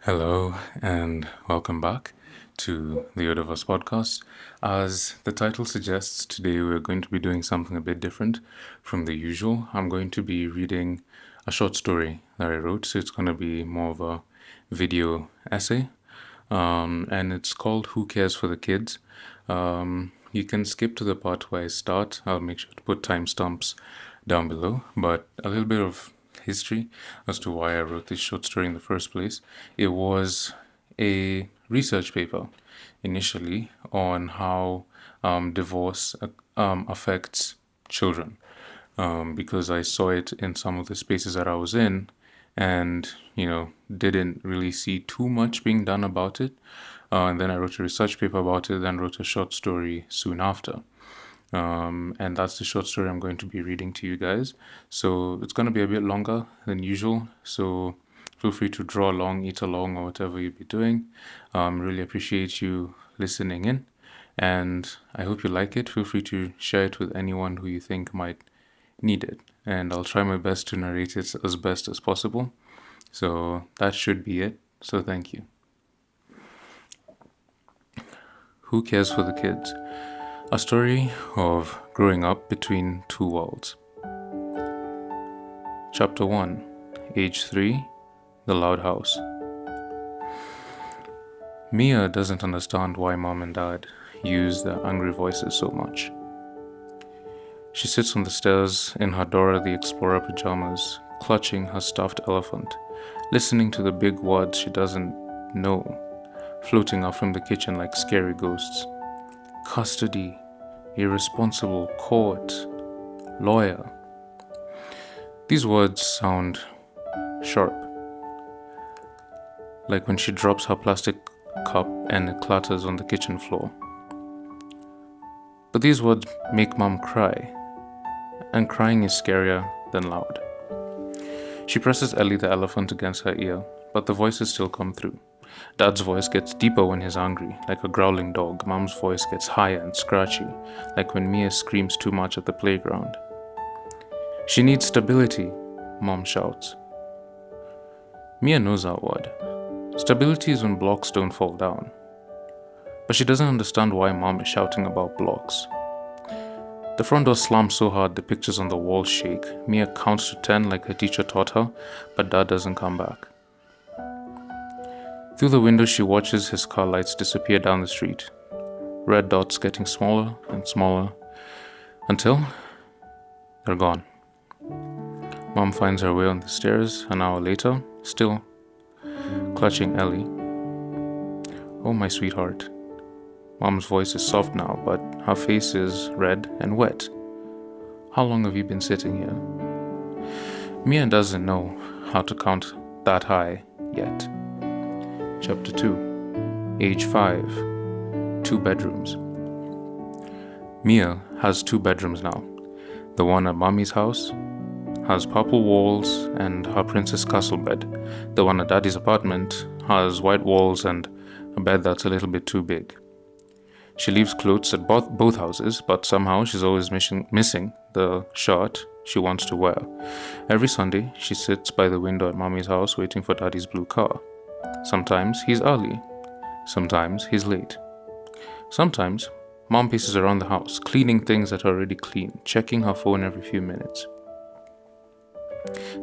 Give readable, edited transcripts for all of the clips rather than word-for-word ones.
Hello and welcome back to the Yoderverse podcast. As the title suggests, today we're going to be doing something a bit different from the usual. I'm going to be reading a short story that I wrote, so it's going to be more of a video essay. And it's called Who Cares for the Kids? You can skip to the part where I start. I'll make sure to put timestamps down below, but a little bit of history as to why I wrote this short story in the first place. It was a research paper initially on how divorce affects children, because I saw it in some of the spaces that I was in and, didn't really see too much being done about it. And then I wrote a research paper about it, then wrote a short story soon after. And that's the short story I'm going to be reading to you guys. So it's going to be a bit longer than usual. So feel free to draw along, eat along, or whatever you'll be doing. Really appreciate you listening in. And I hope you like it. Feel free to share it with anyone who you think might need it. And I'll try my best to narrate it as best as possible. So that should be it. So thank you. Who cares for the kids? A story of growing up between two worlds. Chapter 1, Age 3, The Loud House. Mia doesn't understand why Mom and Dad use their angry voices so much. She sits on the stairs in her Dora the Explorer pajamas, clutching her stuffed elephant, listening to the big words she doesn't know, floating up from the kitchen like scary ghosts. Custody, irresponsible, court, lawyer. These words sound sharp, like when she drops her plastic cup and it clatters on the kitchen floor. But these words make Mom cry, and crying is scarier than loud. She presses Ellie the elephant against her ear, but the voices still come through. Dad's voice gets deeper when he's angry, like a growling dog. Mom's voice gets higher and scratchy, like when Mia screams too much at the playground. She needs stability, Mom shouts. Mia knows that word. Stability is when blocks don't fall down. But she doesn't understand why Mom is shouting about blocks. The front door slams so hard the pictures on the wall shake. Mia counts to 10 like her teacher taught her, but Dad doesn't come back. Through the window, she watches his car lights disappear down the street, red dots getting smaller and smaller, until they're gone. Mom finds her way on the stairs an hour later, still clutching Ellie. Oh, my sweetheart. Mom's voice is soft now, but her face is red and wet. How long have you been sitting here? Mia doesn't know how to count that high yet. Chapter 2, Age 5, 2 bedrooms. Mia has 2 bedrooms now. The one at Mommy's house has purple walls and her princess castle bed. The one at Daddy's apartment has white walls and a bed that's a little bit too big. She leaves clothes at both houses, but somehow she's always missing the shirt she wants to wear. Every Sunday, she sits by the window at Mommy's house waiting for Daddy's blue car. Sometimes he's early, sometimes he's late. Sometimes Mom paces around the house, cleaning things that are already clean, checking her phone every few minutes.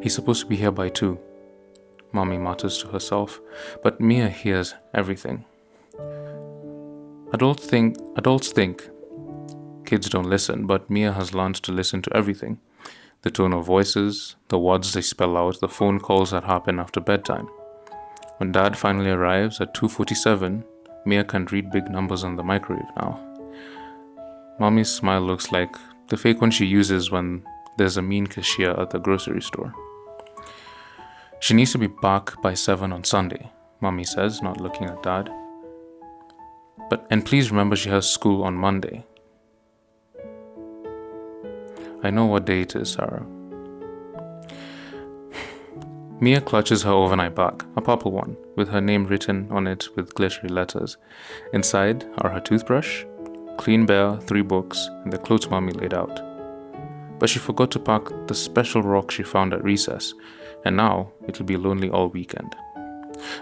He's supposed to be here by 2, Mommy mutters to herself, but Mia hears everything. Adults think kids don't listen, but Mia has learned to listen to everything. The tone of voices, the words they spell out, the phone calls that happen after bedtime. When Dad finally arrives at 2:47, Mia can read big numbers on the microwave now. Mommy's smile looks like the fake one she uses when there's a mean cashier at the grocery store. She needs to be back by 7 on Sunday, Mommy says, not looking at Dad. And please remember she has school on Monday. I know what day it is, Sarah. Mia clutches her overnight bag, a purple one, with her name written on it with glittery letters. Inside are her toothbrush, clean bare 3 books, and the clothes Mommy laid out. But she forgot to pack the special rock she found at recess, and now it'll be lonely all weekend.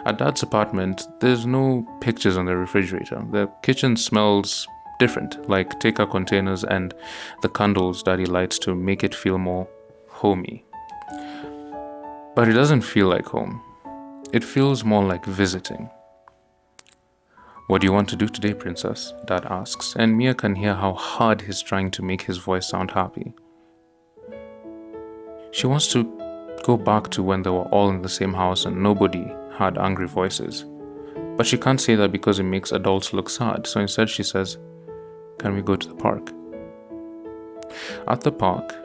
At Dad's apartment, there's no pictures on the refrigerator. The kitchen smells different, like takeout containers and the candles Daddy lights to make it feel more homey. But it doesn't feel like home. It feels more like visiting. "What do you want to do today, princess?" Dad asks, and Mia can hear how hard he's trying to make his voice sound happy. She wants to go back to when they were all in the same house and nobody had angry voices. But she can't say that because it makes adults look sad, so instead she says, "Can we go to the park?" At the park,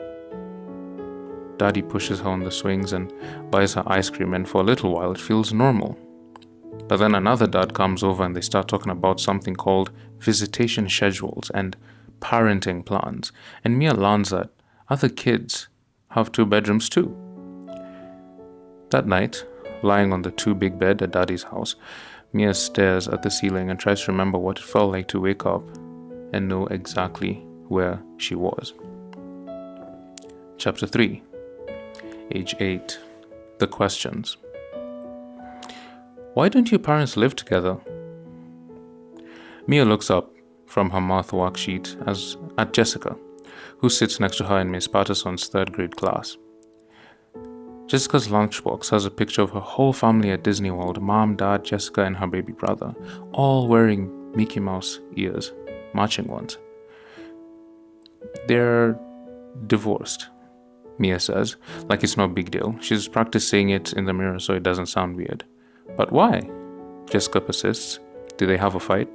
Daddy pushes her on the swings and buys her ice cream, and for a little while it feels normal. But then another dad comes over and they start talking about something called visitation schedules and parenting plans, and Mia learns that other kids have 2 bedrooms too. That night, lying on the 2-big bed at Daddy's house, Mia stares at the ceiling and tries to remember what it felt like to wake up and know exactly where she was. Chapter 3, Age 8. The Questions. "Why don't your parents live together?" Mia looks up from her math worksheet at Jessica, who sits next to her in Miss Patterson's 3rd grade class. Jessica's lunchbox has a picture of her whole family at Disney World: Mom, Dad, Jessica, and her baby brother, all wearing Mickey Mouse ears, matching ones. "They're divorced," Mia says, like it's no big deal. She's practiced saying it in the mirror so it doesn't sound weird. "But why?" Jessica persists. "Do they have a fight?"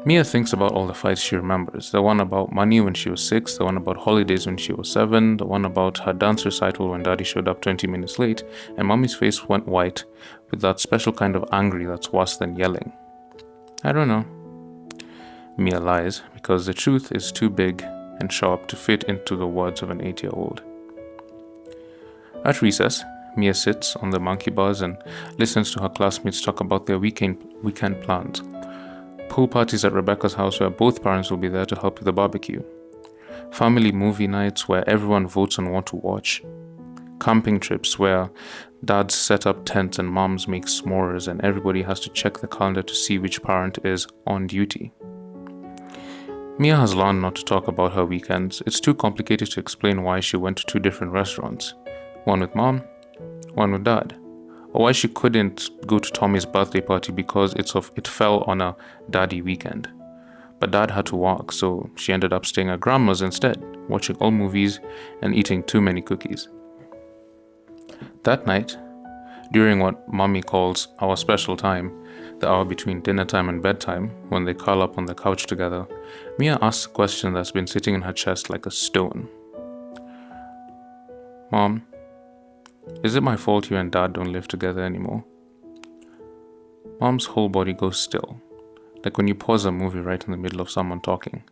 Mia thinks about all the fights she remembers. The one about money when she was 6, the one about holidays when she was 7, the one about her dance recital when Daddy showed up 20 minutes late, and Mommy's face went white with that special kind of angry that's worse than yelling. "I don't know." Mia lies, because the truth is too big and sharp to fit into the words of an 8-year-old. At recess, Mia sits on the monkey bars and listens to her classmates talk about their weekend plans. Pool parties at Rebecca's house where both parents will be there to help with the barbecue. Family movie nights where everyone votes on what to watch. Camping trips where dads set up tents and moms make s'mores and everybody has to check the calendar to see which parent is on duty. Mia has learned not to talk about her weekends. It's too complicated to explain why she went to 2 different restaurants. One with Mom, one with Dad. Or why she couldn't go to Tommy's birthday party because it fell on a daddy weekend. But Dad had to work, so she ended up staying at Grandma's instead, watching all movies and eating too many cookies. That night, during what Mommy calls our special time, the hour between dinner time and bedtime, when they curl up on the couch together, Mia asks a question that's been sitting in her chest like a stone. "Mom, is it my fault you and Dad don't live together anymore?" Mom's whole body goes still, like when you pause a movie right in the middle of someone talking.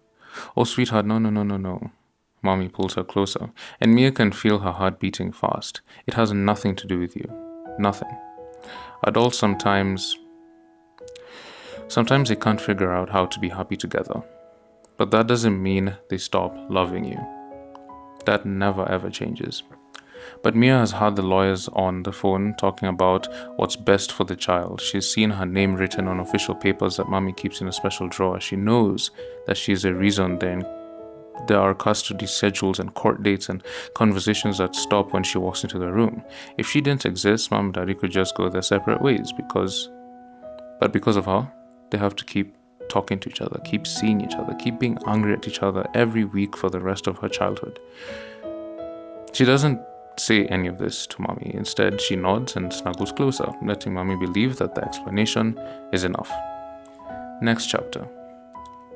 "Oh, sweetheart, no. Mommy pulls her closer, and Mia can feel her heart beating fast. It has nothing to do with you. Nothing. Adults sometimes they can't figure out how to be happy together. But that doesn't mean they stop loving you. That never ever changes." But Mia has had the lawyers on the phone talking about what's best for the child. She's seen her name written on official papers that Mommy keeps in a special drawer. She knows that she's a reason there are custody schedules and court dates and conversations that stop when she walks into the room. If she didn't exist, Mom and Daddy could just go their separate ways because of her, they have to keep talking to each other, keep seeing each other, keep being angry at each other every week for the rest of her childhood. She doesn't say any of this to Mommy. Instead, she nods and snuggles closer, letting Mommy believe that the explanation is enough. Next chapter.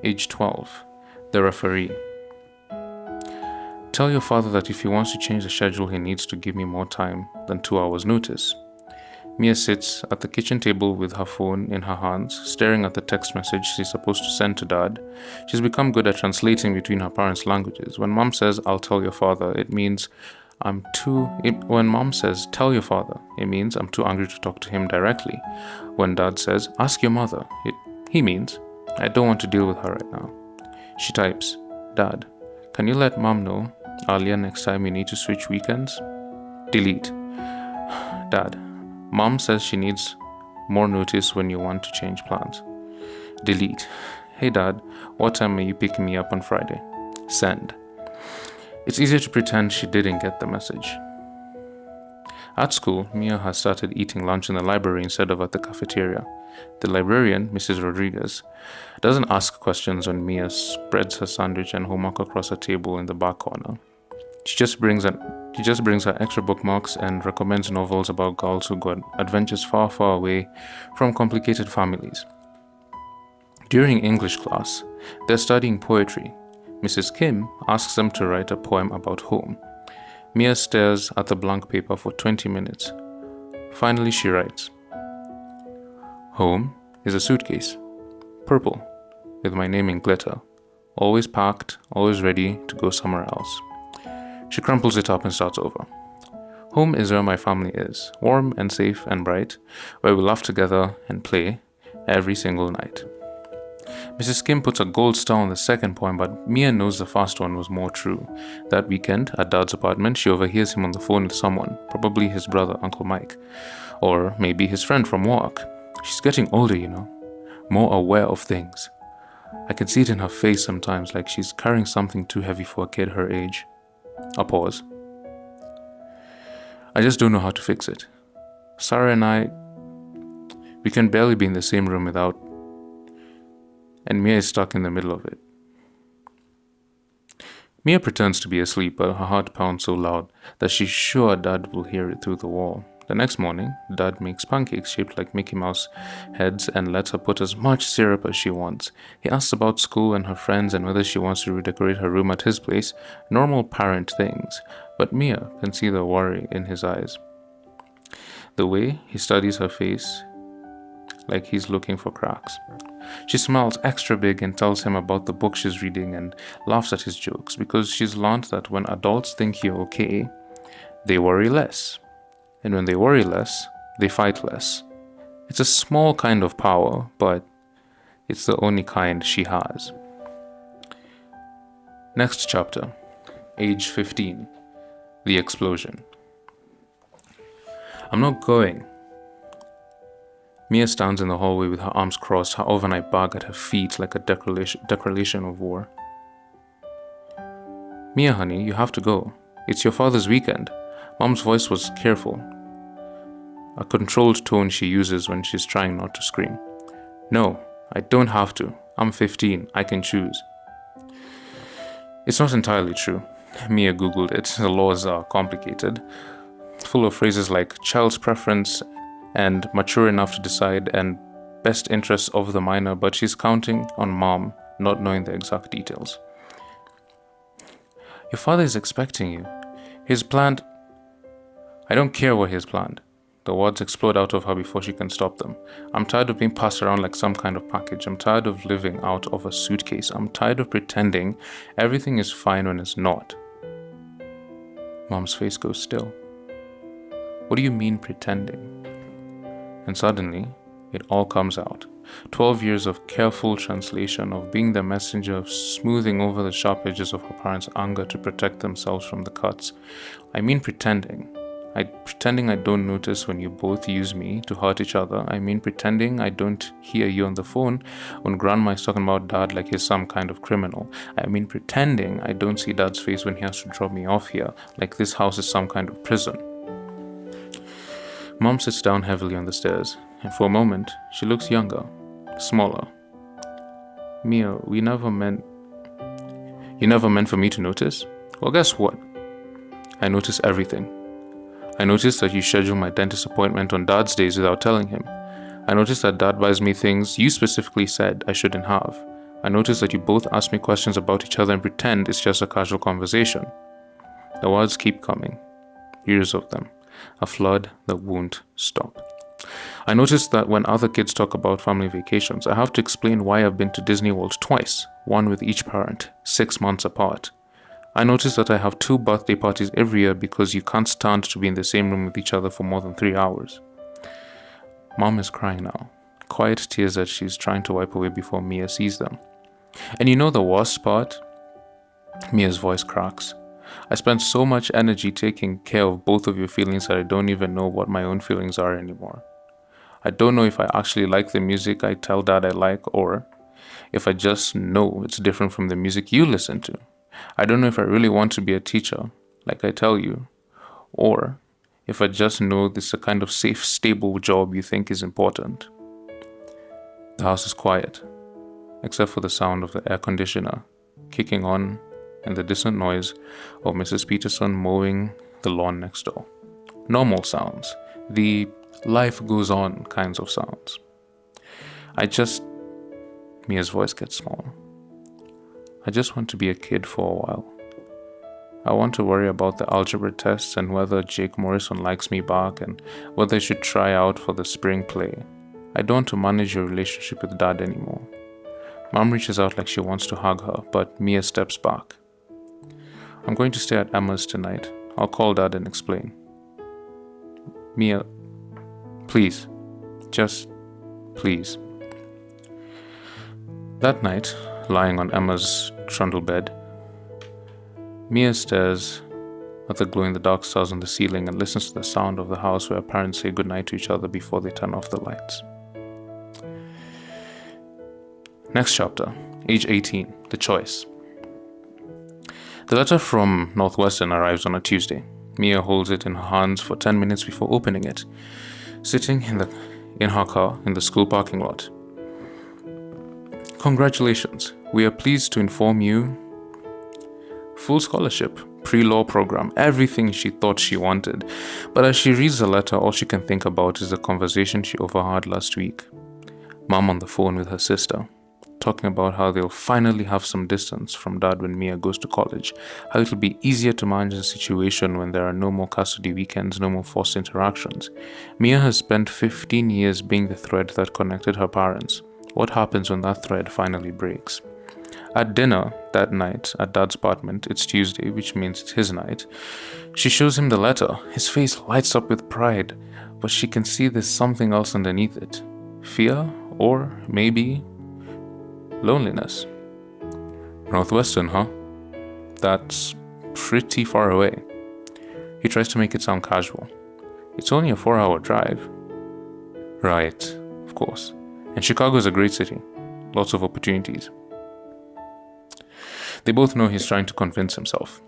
Age 12. The Referee. "Tell your father that if he wants to change the schedule, he needs to give me more time than 2 hours notice." Mia sits at the kitchen table with her phone in her hands, staring at the text message she's supposed to send to Dad. She's become good at translating between her parents' languages. When Mom says, "I'll tell your father," it means when Mom says, "Tell your father," it means I'm too angry to talk to him directly. When Dad says, "Ask your mother," he means I don't want to deal with her right now. She types, "Dad, can you let Mom know earlier next time you need to switch weekends?" Delete. "Dad, Mom says she needs more notice when you want to change plans. Delete. Hey Dad, what time are you picking me up on Friday? Send. It's easier to pretend she didn't get the message. At school, Mia has started eating lunch in the library instead of at the cafeteria. The librarian, Mrs. Rodriguez, doesn't ask questions when Mia spreads her sandwich and homework across a table in the back corner. She just brings her extra bookmarks and recommends novels about girls who got adventures far, far away from complicated families. During English class, they're studying poetry. Mrs. Kim asks them to write a poem about home. Mia stares at the blank paper for 20 minutes. Finally, she writes, "Home is a suitcase, purple, with my name in glitter, always packed, always ready to go somewhere else." She crumples it up and starts over. Home is where my family is, warm and safe and bright, where we laugh together and play every single night. Mrs. Kim puts a gold star on the second poem, but Mia knows the first one was more true. That weekend, at Dad's apartment, she overhears him on the phone with someone, probably his brother, Uncle Mike, or maybe his friend from work. She's getting older, more aware of things. I can see it in her face sometimes, like she's carrying something too heavy for a kid her age. A pause. I just don't know how to fix it. Sarah and we can barely be in the same room without, and Mia is stuck in the middle of it. Mia pretends to be asleep, but her heart pounds so loud that she's sure Dad will hear it through the wall. The next morning, Dad makes pancakes shaped like Mickey Mouse heads and lets her put as much syrup as she wants. He asks about school and her friends and whether she wants to redecorate her room at his place, normal parent things, but Mia can see the worry in his eyes. The way he studies her face, like he's looking for cracks. She smiles extra big and tells him about the book she's reading and laughs at his jokes because she's learned that when adults think you're okay, they worry less. And when they worry less, they fight less. It's a small kind of power, but it's the only kind she has. Next chapter, age 15, the explosion. I'm not going. Mia stands in the hallway with her arms crossed, her overnight bag at her feet like a declaration of war. Mia, honey, you have to go. It's your father's weekend. Mom's voice was careful, a controlled tone she uses when she's trying not to scream. No, I don't have to. I'm 15. I can choose. It's not entirely true. Mia googled it. The laws are complicated, full of phrases like child's preference and mature enough to decide and best interests of the minor, but she's counting on Mom not knowing the exact details. Your father is expecting you. He's planned. I don't care what he's planned. The words explode out of her before she can stop them. I'm tired of being passed around like some kind of package. I'm tired of living out of a suitcase. I'm tired of pretending everything is fine when it's not. Mom's face goes still. What do you mean pretending? And suddenly, it all comes out. 12 years of careful translation, of being the messenger, of smoothing over the sharp edges of her parents' anger to protect themselves from the cuts. I mean pretending. Pretending I don't notice when you both use me to hurt each other. I mean pretending I don't hear you on the phone when Grandma is talking about Dad like he's some kind of criminal. I mean pretending I don't see Dad's face when he has to drop me off here, like this house is some kind of prison. Mom sits down heavily on the stairs, and for a moment, she looks younger, smaller. Mia, you never meant for me to notice? Well, guess what? I notice everything. I noticed that you schedule my dentist appointment on Dad's days without telling him. I noticed that Dad buys me things you specifically said I shouldn't have. I noticed that you both ask me questions about each other and pretend it's just a casual conversation. The words keep coming. Years of them. A flood that won't stop. I noticed that when other kids talk about family vacations, I have to explain why I've been to Disney World twice, one with each parent, 6 months apart. I noticed that I have 2 birthday parties every year because you can't stand to be in the same room with each other for more than 3 hours. Mom is crying now, quiet tears that she's trying to wipe away before Mia sees them. And you know the worst part? Mia's voice cracks. I spend so much energy taking care of both of your feelings that I don't even know what my own feelings are anymore. I don't know if I actually like the music I tell Dad I like, or if I just know it's different from the music you listen to. I don't know if I really want to be a teacher, like I tell you, or if I just know this is a kind of safe, stable job you think is important. The house is quiet, except for the sound of the air conditioner kicking on and the distant noise of Mrs. Peterson mowing the lawn next door. Normal sounds, the life goes on kinds of sounds. Mia's voice gets smaller. I just want to be a kid for a while. I want to worry about the algebra tests and whether Jake Morrison likes me back and whether I should try out for the spring play. I don't want to manage your relationship with Dad anymore. Mom reaches out like she wants to hug her, but Mia steps back. I'm going to stay at Emma's tonight. I'll call Dad and explain. Mia, please. Just please. That night, lying on Emma's trundle bed, Mia stares at the glow-in-the-dark stars on the ceiling and listens to the sound of the house where her parents say goodnight to each other before they turn off the lights. Next chapter, age 18, the choice. The letter from Northwestern arrives on a Tuesday. Mia holds it in her hands for 10 minutes before opening it, sitting in her car in the school parking lot. Congratulations, we are pleased to inform you. Full scholarship, pre-law program, everything she thought she wanted. But as she reads the letter, all she can think about is the conversation she overheard last week. Mom on the phone with her sister, talking about how they'll finally have some distance from Dad when Mia goes to college, how it'll be easier to manage the situation when there are no more custody weekends, no more forced interactions. Mia has spent 15 years being the thread that connected her parents. What happens when that thread finally breaks? At dinner that night at Dad's apartment, it's Tuesday, which means it's his night, she shows him the letter. His face lights up with pride, but she can see there's something else underneath it. Fear, or maybe loneliness. Northwestern, huh? That's pretty far away. He tries to make it sound casual. It's only a 4-hour drive. Right, of course. And Chicago is a great city. Lots of opportunities. They both know he's trying to convince himself.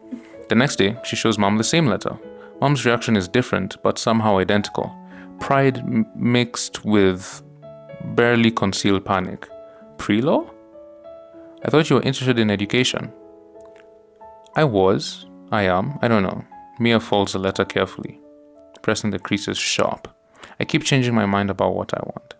The next day, she shows Mom the same letter. Mom's reaction is different, but somehow identical. Pride mixed with barely concealed panic. Pre-law? I thought you were interested in education. I am, I don't know. Mia folds the letter carefully, pressing the creases sharp. I keep changing my mind about what I want.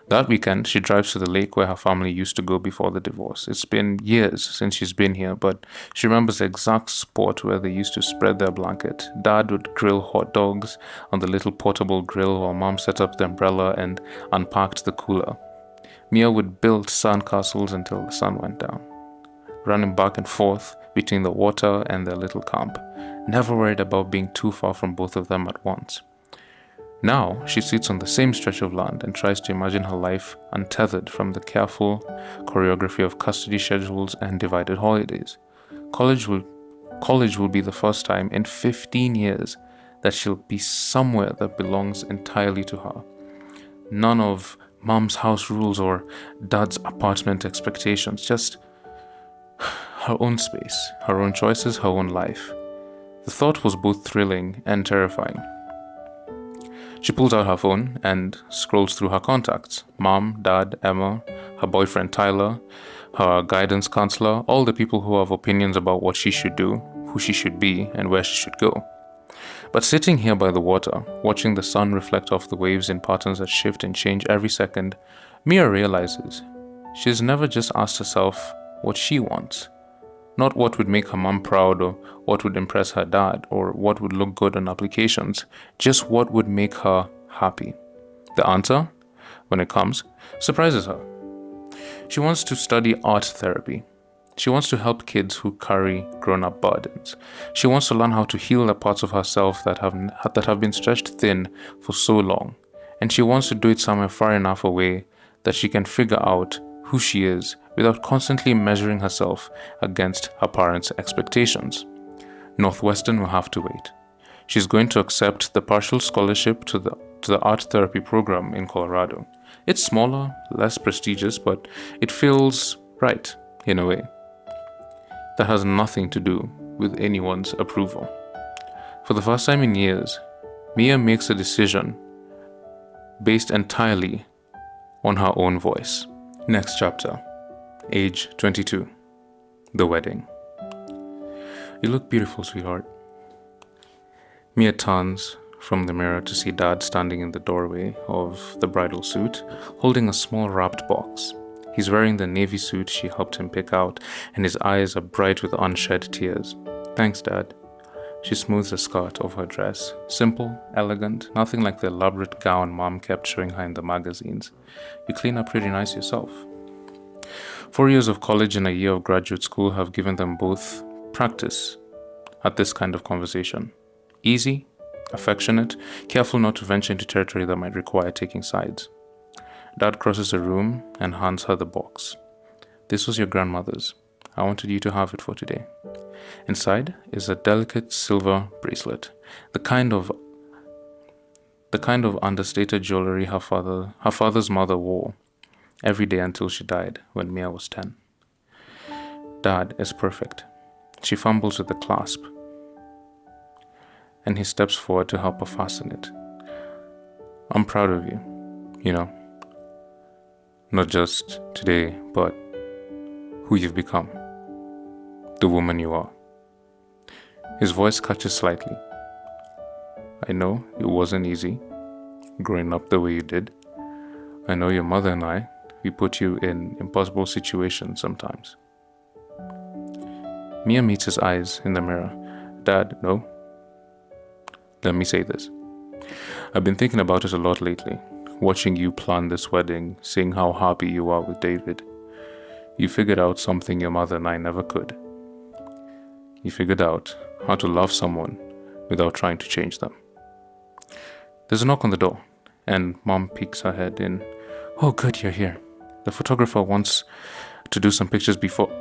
That weekend, she drives to the lake where her family used to go before the divorce. It's been years since she's been here, but she remembers the exact spot where they used to spread their blanket. Dad would grill hot dogs on the little portable grill while Mom set up the umbrella and unpacked the cooler. Mia would build sandcastles until the sun went down, running back and forth between the water and their little camp, never worried about being too far from both of them at once. Now, she sits on the same stretch of land and tries to imagine her life untethered from the careful choreography of custody schedules and divided holidays. College will be the first time in 15 years that she'll be somewhere that belongs entirely to her. None of Mom's house rules or Dad's apartment expectations, just her own space, her own choices, her own life. The thought was both thrilling and terrifying. She pulls out her phone and scrolls through her contacts. Mom, Dad, Emma, her boyfriend Tyler, her guidance counselor, all the people who have opinions about what she should do, who she should be, and where she should go. But sitting here by the water, watching the sun reflect off the waves in patterns that shift and change every second, Mia realizes she's never just asked herself what she wants. Not what would make her mom proud or what would impress her dad or what would look good on applications, just what would make her happy. The answer, when it comes, surprises her. She wants to study art therapy. She wants to help kids who carry grown-up burdens. She wants to learn how to heal the parts of herself that have been stretched thin for so long. And she wants to do it somewhere far enough away that she can figure out who she is without constantly measuring herself against her parents' expectations. Northwestern will have to wait. She's going to accept the partial scholarship to the art therapy program in Colorado. It's smaller, less prestigious, but it feels right in a way. That has nothing to do with anyone's approval. For the first time in years, Mia makes a decision based entirely on her own voice. Next chapter, age 22, the wedding. You look beautiful, sweetheart. Mia turns from the mirror to see Dad standing in the doorway of the bridal suite, holding a small wrapped box. He's wearing the navy suit she helped him pick out, and his eyes are bright with unshed tears. Thanks, Dad. She smooths the skirt of her dress. Simple, elegant, nothing like the elaborate gown Mom kept showing her in the magazines. You clean up pretty nice yourself. 4 years of college and a year of graduate school have given them both practice at this kind of conversation. Easy, affectionate, careful not to venture into territory that might require taking sides. Dad crosses the room and hands her the box. This was your grandmother's. I wanted you to have it for today. Inside is a delicate silver bracelet, the kind of understated jewelry her father's mother wore every day until she died when Mia was 10. Dad is perfect. She fumbles with the clasp, and he steps forward to help her fasten it. I'm proud of you, not just today, but who you've become, the woman you are. His voice catches slightly. I know it wasn't easy, growing up the way you did. I know your mother and I, we put you in impossible situations sometimes. Mia meets his eyes in the mirror. Dad, no. Let me say this. I've been thinking about it a lot lately, watching you plan this wedding, seeing how happy you are with David. You figured out something your mother and I never could. You figured out how to love someone without trying to change them. There's a knock on the door, and Mom peeks her head in. Oh, good, you're here. The photographer wants to do some pictures before.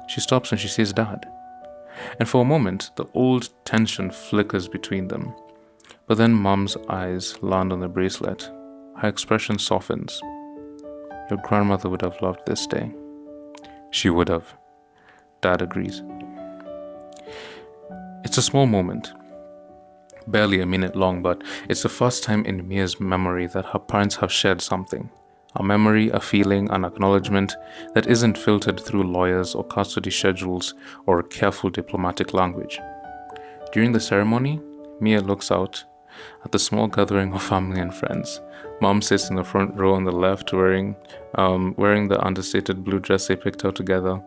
She stops when she sees Dad. And for a moment, the old tension flickers between them. But then Mom's eyes land on the bracelet. Her expression softens. Your grandmother would have loved this day. She would have. Dad agrees. It's a small moment, barely a minute long, but it's the first time in Mia's memory that her parents have shared something. A memory, a feeling, an acknowledgement that isn't filtered through lawyers or custody schedules or careful diplomatic language. During the ceremony, Mia looks out at the small gathering of family and friends. Mom sits in the front row on the left wearing the understated blue dress they picked out together.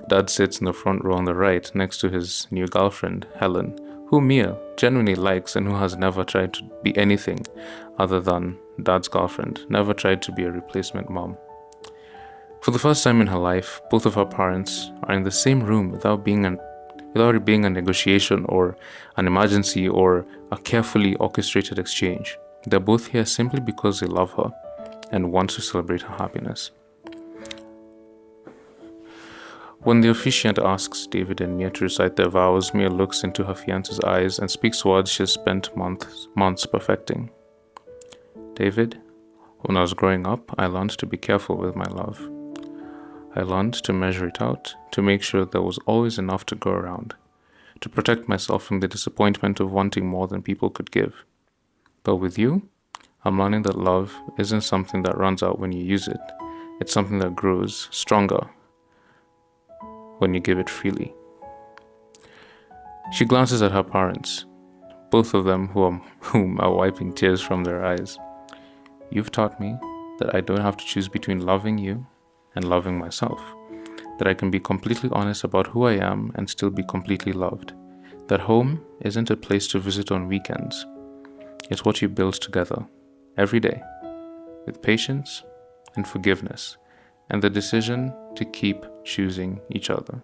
Dad sits in the front row on the right next to his new girlfriend, Helen, who Mia genuinely likes and who has never tried to be anything other than Dad's girlfriend, never tried to be a replacement mom. For the first time in her life, both of her parents are in the same room without it being a negotiation or an emergency or a carefully orchestrated exchange. They're both here simply because they love her and want to celebrate her happiness. When the officiant asks David and Mia to recite their vows, Mia looks into her fiance's eyes and speaks words she has spent months perfecting. David, when I was growing up, I learned to be careful with my love. I learned to measure it out, to make sure there was always enough to go around, to protect myself from the disappointment of wanting more than people could give. But with you, I'm learning that love isn't something that runs out when you use it. It's something that grows stronger when you give it freely. She glances at her parents, both of them whom are wiping tears from their eyes. You've taught me that I don't have to choose between loving you and loving myself, that I can be completely honest about who I am and still be completely loved, that home isn't a place to visit on weekends. It's what you build together, every day, with patience and forgiveness, and the decision to keep choosing each other.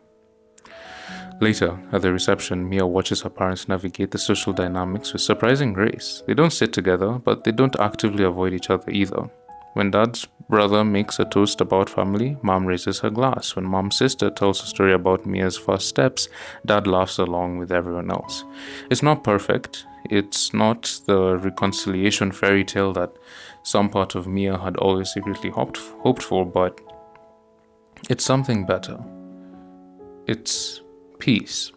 Later, at the reception, Mia watches her parents navigate the social dynamics with surprising grace. They don't sit together, but they don't actively avoid each other either. When Dad's brother makes a toast about family, Mom raises her glass. When Mom's sister tells a story about Mia's first steps, Dad laughs along with everyone else. It's not perfect. It's not the reconciliation fairy tale that some part of Mia had always secretly hoped for, but it's something better. It's peace.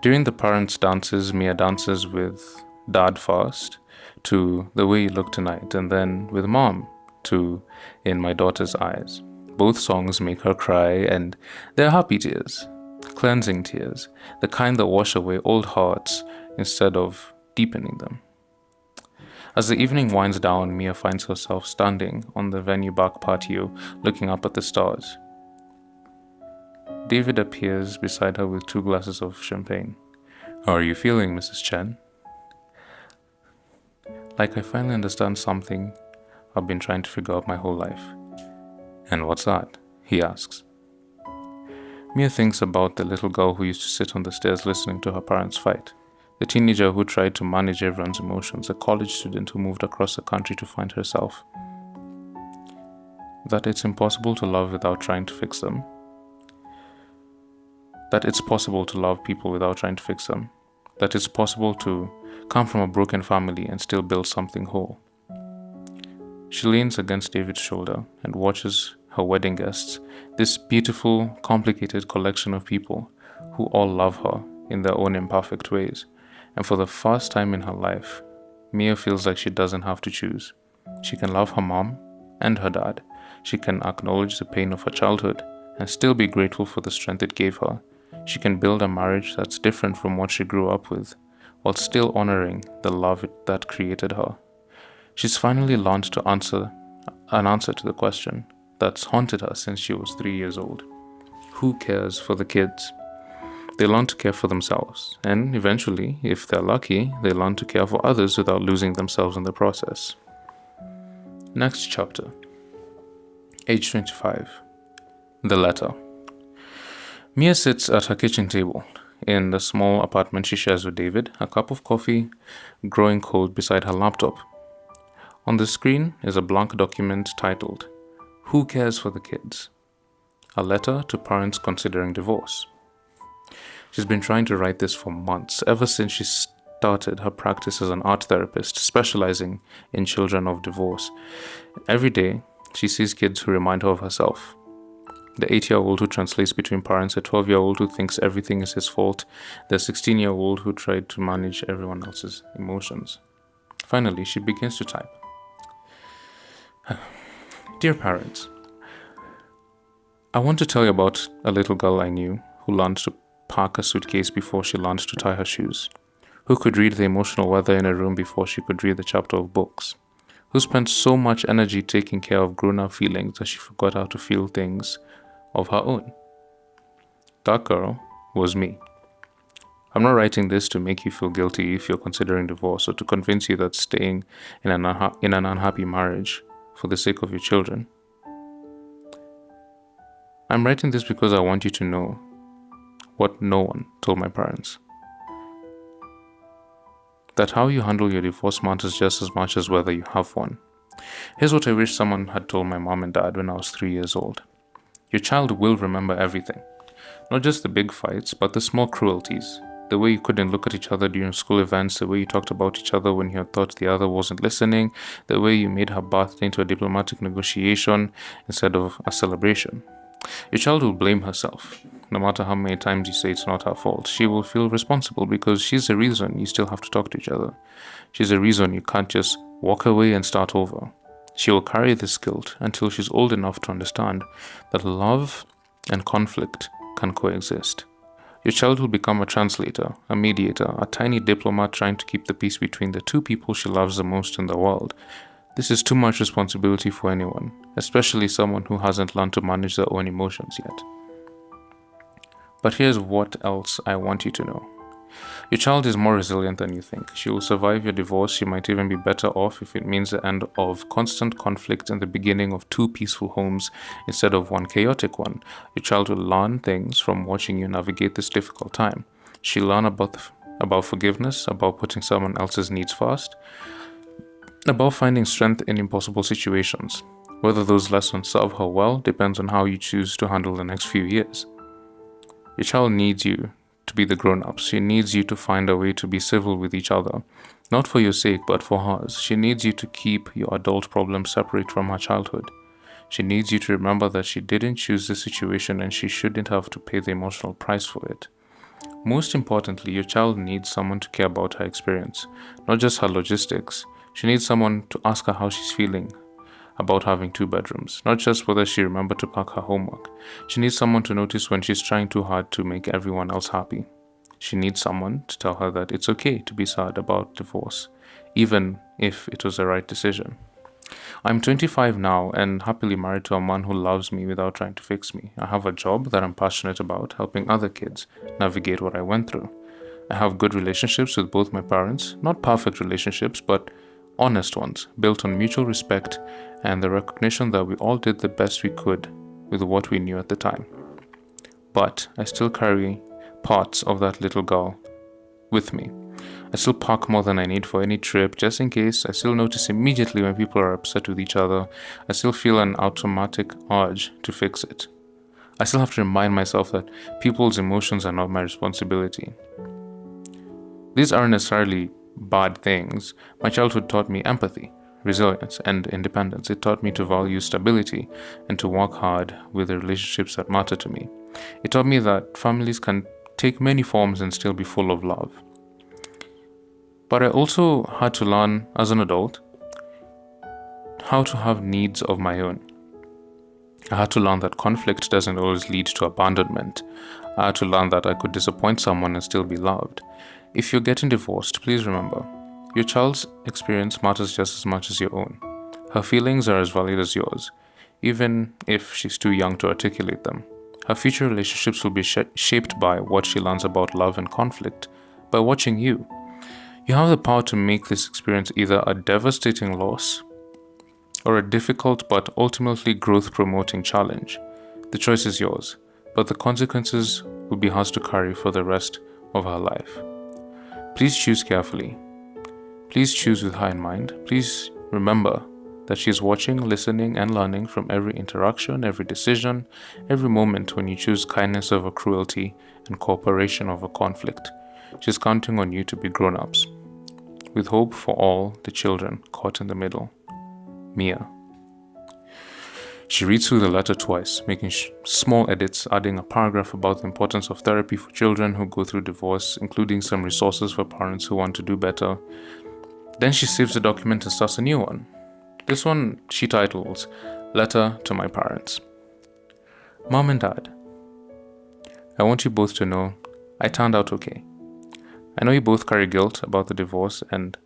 During the parents' dances, Mia dances with Dad first to The Way You Look Tonight, and then with Mom to In My Daughter's Eyes. Both songs make her cry, and they're happy tears, cleansing tears, the kind that wash away old hearts instead of deepening them. As the evening winds down, Mia finds herself standing on the venue back patio, looking up at the stars. David appears beside her with 2 glasses of champagne. "How are you feeling, Mrs. Chen?" Like I finally understand something I've been trying to figure out my whole life. "And what's that?" he asks. Mia thinks about the little girl who used to sit on the stairs listening to her parents fight. The teenager who tried to manage everyone's emotions, a college student who moved across the country to find herself. That it's impossible to love without trying to fix them. That it's possible to love people without trying to fix them. That it's possible to come from a broken family and still build something whole. She leans against David's shoulder and watches her wedding guests, this beautiful, complicated collection of people who all love her in their own imperfect ways. And for the first time in her life, Mia feels like she doesn't have to choose. She can love her mom and her dad. She can acknowledge the pain of her childhood and still be grateful for the strength it gave her. She can build a marriage that's different from what she grew up with, while still honoring the love that created her. She's finally learned to answer to the question that's haunted her since she was 3 years old. Who cares for the kids? They learn to care for themselves, and eventually, if they're lucky, they learn to care for others without losing themselves in the process. Next chapter. Age 25. The letter. Mia sits at her kitchen table in the small apartment she shares with David, a cup of coffee growing cold beside her laptop. On the screen is a blank document titled, "Who Cares for the Kids?" A letter to parents considering divorce. She's been trying to write this for months, ever since she started her practice as an art therapist, specializing in children of divorce. Every day, she sees kids who remind her of herself. The 8-year-old who translates between parents, a 12-year-old who thinks everything is his fault, the 16-year-old who tried to manage everyone else's emotions. Finally, she begins to type. Dear parents, I want to tell you about a little girl I knew who learned to pack a suitcase before she learned to tie her shoes, who could read the emotional weather in a room before she could read the chapter of books, who spent so much energy taking care of grown-up feelings that she forgot how to feel things of her own. That girl was me. I'm not writing this to make you feel guilty if you're considering divorce or to convince you that staying in an unhappy marriage for the sake of your children. I'm writing this because I want you to know what no one told my parents. That how you handle your divorce matters just as much as whether you have one. Here's what I wish someone had told my mom and dad when I was 3 years old. Your child will remember everything. Not just the big fights, but the small cruelties. The way you couldn't look at each other during school events, the way you talked about each other when you thought the other wasn't listening, the way you made her birthday into a diplomatic negotiation instead of a celebration. Your child will blame herself. No matter how many times you say it's not her fault, she will feel responsible because she's the reason you still have to talk to each other. She's the reason you can't just walk away and start over. She will carry this guilt until she's old enough to understand that love and conflict can coexist. Your child will become a translator, a mediator, a tiny diplomat trying to keep the peace between the two people she loves the most in the world. This is too much responsibility for anyone, especially someone who hasn't learned to manage their own emotions yet. But here's what else I want you to know. Your child is more resilient than you think. She will survive your divorce. She might even be better off if it means the end of constant conflict and the beginning of 2 peaceful homes instead of 1 chaotic one. Your child will learn things from watching you navigate this difficult time. She'll learn about forgiveness, about putting someone else's needs first, about finding strength in impossible situations. Whether those lessons serve her well depends on how you choose to handle the next few years. Your child needs you to be the grown-ups. She needs you to find a way to be civil with each other. Not for your sake, but for hers. She needs you to keep your adult problems separate from her childhood. She needs you to remember that she didn't choose the situation and she shouldn't have to pay the emotional price for it. Most importantly, your child needs someone to care about her experience, not just her logistics. She needs someone to ask her how she's feeling about having 2 bedrooms, not just whether she remembered to pack her homework. She needs someone to notice when she's trying too hard to make everyone else happy. She needs someone to tell her that it's okay to be sad about divorce, even if it was the right decision. I'm 25 now and happily married to a man who loves me without trying to fix me. I have a job that I'm passionate about, helping other kids navigate what I went through. I have good relationships with both my parents, not perfect relationships, but honest ones, built on mutual respect and the recognition that we all did the best we could with what we knew at the time. But I still carry parts of that little girl with me. I still pack more than I need for any trip, just in case. I still notice immediately when people are upset with each other. I still feel an automatic urge to fix it. I still have to remind myself that people's emotions are not my responsibility. These aren't necessarily bad things. My childhood taught me empathy, resilience, and independence. It taught me to value stability and to work hard with the relationships that matter to me. It taught me that families can take many forms and still be full of love. But I also had to learn as an adult how to have needs of my own. I had to learn that conflict doesn't always lead to abandonment. I had to learn that I could disappoint someone and still be loved. If you're getting divorced, please remember, your child's experience matters just as much as your own. Her feelings are as valid as yours, even if she's too young to articulate them. Her future relationships will be shaped by what she learns about love and conflict, by watching you. You have the power to make this experience either a devastating loss or a difficult but ultimately growth-promoting challenge. The choice is yours, but the consequences will be hers to carry for the rest of her life. Please choose carefully. Please choose with her in mind. Please remember that she is watching, listening, and learning from every interaction, every decision, every moment when you choose kindness over cruelty and cooperation over conflict. She's counting on you to be grown-ups, with hope for all the children caught in the middle. Mia. She reads through the letter twice, making small edits, adding a paragraph about the importance of therapy for children who go through divorce, including some resources for parents who want to do better. Then she saves the document and starts a new one. This one she titles, Letter to My Parents. Mom and Dad, I want you both to know I turned out okay. I know you both carry guilt about the divorce and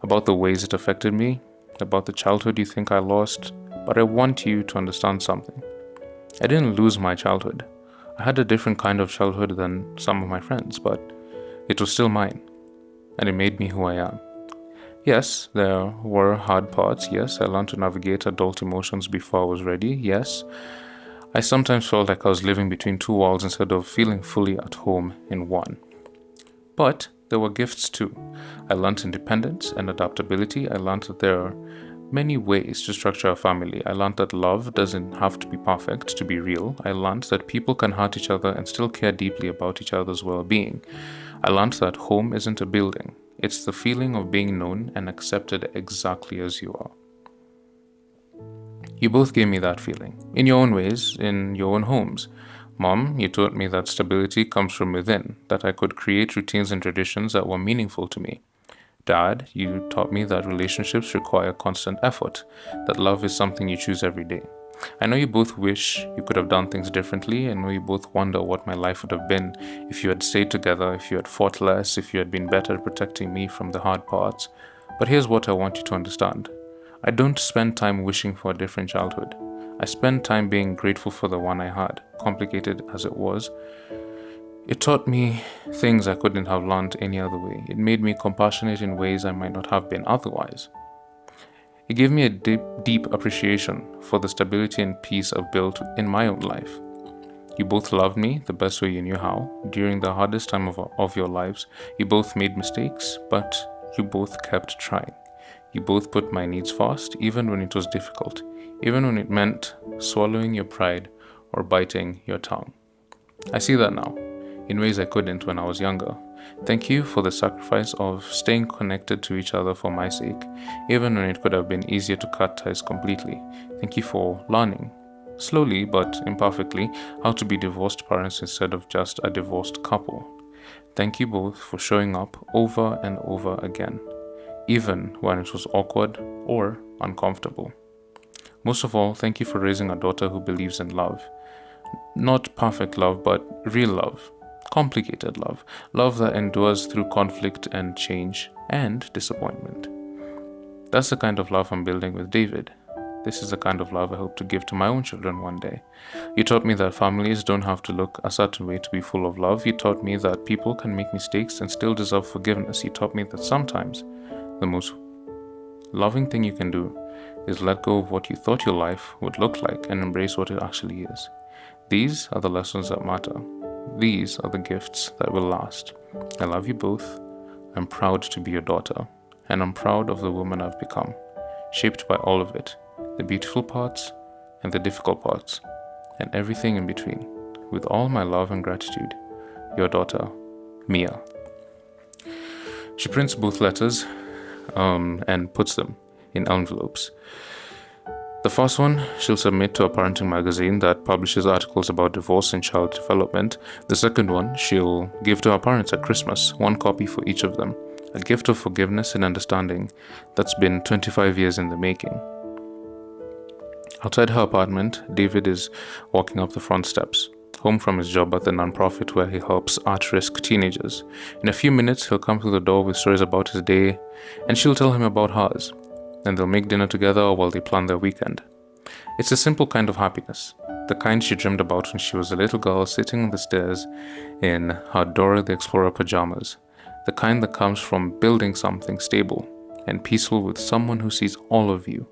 about the ways it affected me, about the childhood you think I lost, but I want you to understand something. I didn't lose my childhood. I had a different kind of childhood than some of my friends, but it was still mine, and it made me who I am. Yes, there were hard parts. Yes, I learned to navigate adult emotions before I was ready. Yes, I sometimes felt like I was living between 2 walls instead of feeling fully at home in one. But there were gifts too. I learned independence and adaptability. I learned that there are many ways to structure a family. I learned that love doesn't have to be perfect to be real. I learned that people can hurt each other and still care deeply about each other's well-being. I learned that home isn't a building. It's the feeling of being known and accepted exactly as you are. You both gave me that feeling, in your own ways, in your own homes. Mom, you taught me that stability comes from within, that I could create routines and traditions that were meaningful to me. Dad, you taught me that relationships require constant effort, that love is something you choose every day. I know you both wish you could have done things differently. I know you both wonder what my life would have been if you had stayed together, if you had fought less, if you had been better at protecting me from the hard parts. But here's what I want you to understand. I don't spend time wishing for a different childhood. I spend time being grateful for the one I had, complicated as it was. It taught me things I couldn't have learned any other way. It made me compassionate in ways I might not have been otherwise. It gave me a deep appreciation for the stability and peace I've built in my own life. You both loved me the best way you knew how. During the hardest time of your lives, you both made mistakes, but you both kept trying. You both put my needs first, even when it was difficult, even when it meant swallowing your pride or biting your tongue. I see that now, in ways I couldn't when I was younger. Thank you for the sacrifice of staying connected to each other for my sake, even when it could have been easier to cut ties completely. Thank you for learning, slowly but imperfectly, how to be divorced parents instead of just a divorced couple. Thank you both for showing up over and over again, even when it was awkward or uncomfortable. Most of all, thank you for raising a daughter who believes in love. Not perfect love, but real love. Complicated love. Love that endures through conflict and change and disappointment. That's the kind of love I'm building with David. This is the kind of love I hope to give to my own children one day. You taught me that families don't have to look a certain way to be full of love. You taught me that people can make mistakes and still deserve forgiveness. You taught me that sometimes the most loving thing you can do is let go of what you thought your life would look like and embrace what it actually is. These are the lessons that matter. These are the gifts that will last. I love you both. I'm proud to be your daughter, and I'm proud of the woman I've become, shaped by all of it, the beautiful parts and the difficult parts, and everything in between. With all my love and gratitude, your daughter, Mia. She prints both letters and puts them in envelopes. The first one she'll submit to a parenting magazine that publishes articles about divorce and child development. The second one she'll give to her parents at Christmas, one copy for each of them, a gift of forgiveness and understanding that's been 25 years in the making. Outside her apartment, David is walking up the front steps, home from his job at the nonprofit where he helps at-risk teenagers. In a few minutes, he'll come through the door with stories about his day, and she'll tell him about hers. Then they'll make dinner together while they plan their weekend. It's a simple kind of happiness, the kind she dreamed about when she was a little girl sitting on the stairs in her Dora the Explorer pajamas, the kind that comes from building something stable and peaceful with someone who sees all of you,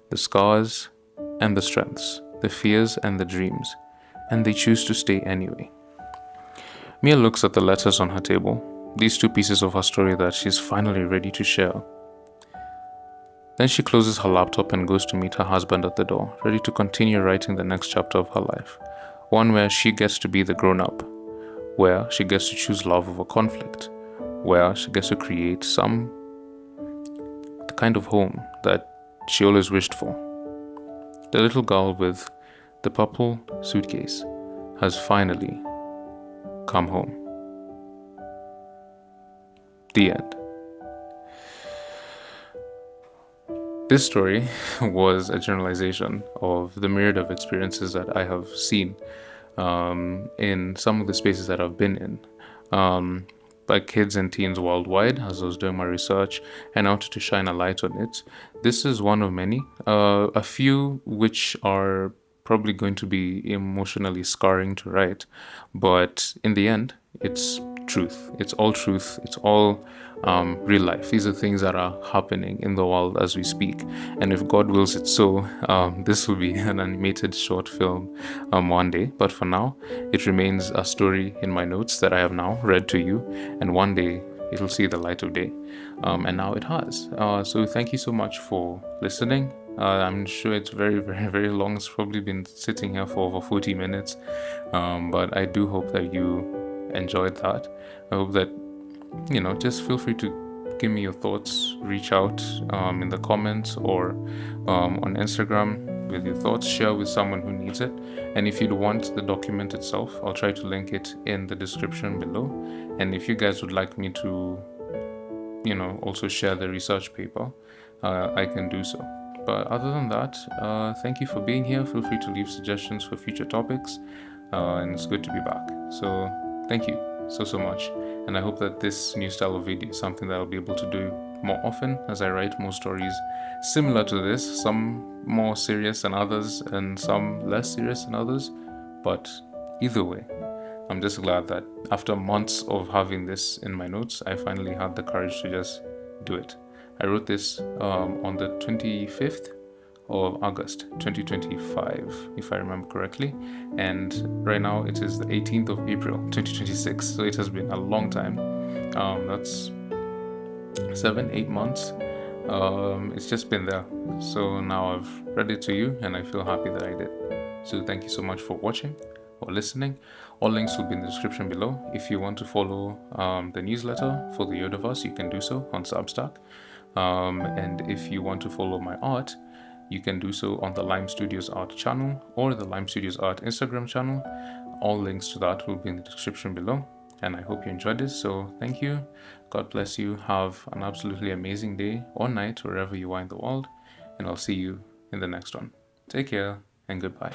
the scars and the strengths, the fears and the dreams, and they choose to stay anyway. Mia looks at the letters on her table, these two pieces of her story that she's finally ready to share. Then she closes her laptop and goes to meet her husband at the door, ready to continue writing the next chapter of her life. One where she gets to be the grown-up, where she gets to choose love over conflict, where she gets to create the kind of home that she always wished for. The little girl with the purple suitcase has finally come home. The end. This story was a generalization of the myriad of experiences that I have seen in some of the spaces that I've been in by kids and teens worldwide as I was doing my research, and I wanted to shine a light on it. This is one of many, a few which are probably going to be emotionally scarring to write, but in the end, it's truth. It's all truth. It's all real life. These are things that are happening in the world as we speak. And if God wills it so, this will be an animated short film one day. But for now, it remains a story in my notes that I have now read to you. And one day, it'll see the light of day. And now it has. So thank you so much for listening. I'm sure it's very, very, very long. It's probably been sitting here for over 40 minutes. But I do hope that you enjoyed that. I hope that, just feel free to give me your thoughts. Reach out in the comments or on Instagram with your thoughts. Share with someone who needs it. And if you'd want the document itself, I'll try to link it in the description below. And if you guys would like me to, also share the research paper, I can do so. But other than that, thank you for being here. Feel free to leave suggestions for future topics. And it's good to be back. So thank you so much. And I hope that this new style of video is something that I'll be able to do more often as I write more stories similar to this, some more serious than others and some less serious than others. But either way, I'm just glad that after months of having this in my notes, I finally had the courage to just do it. I wrote this on the 25th of August 2025, if I remember correctly, and right now it is the 18th of April 2026, so it has been a long time. That's 7-8 months It's just been there. So now I've read it to you, and I feel happy that I did. So thank you so much for watching or listening. All links will be in the description below. If you want to follow the newsletter for the Yoderverse, you can do so on Substack. And if you want to follow my art, you can do so on the Lime Studios Art channel or the Lime Studios Art Instagram channel. All links to that will be in the description below. And I hope you enjoyed this. So thank you. God bless you. Have an absolutely amazing day or night wherever you are in the world. And I'll see you in the next one. Take care and goodbye.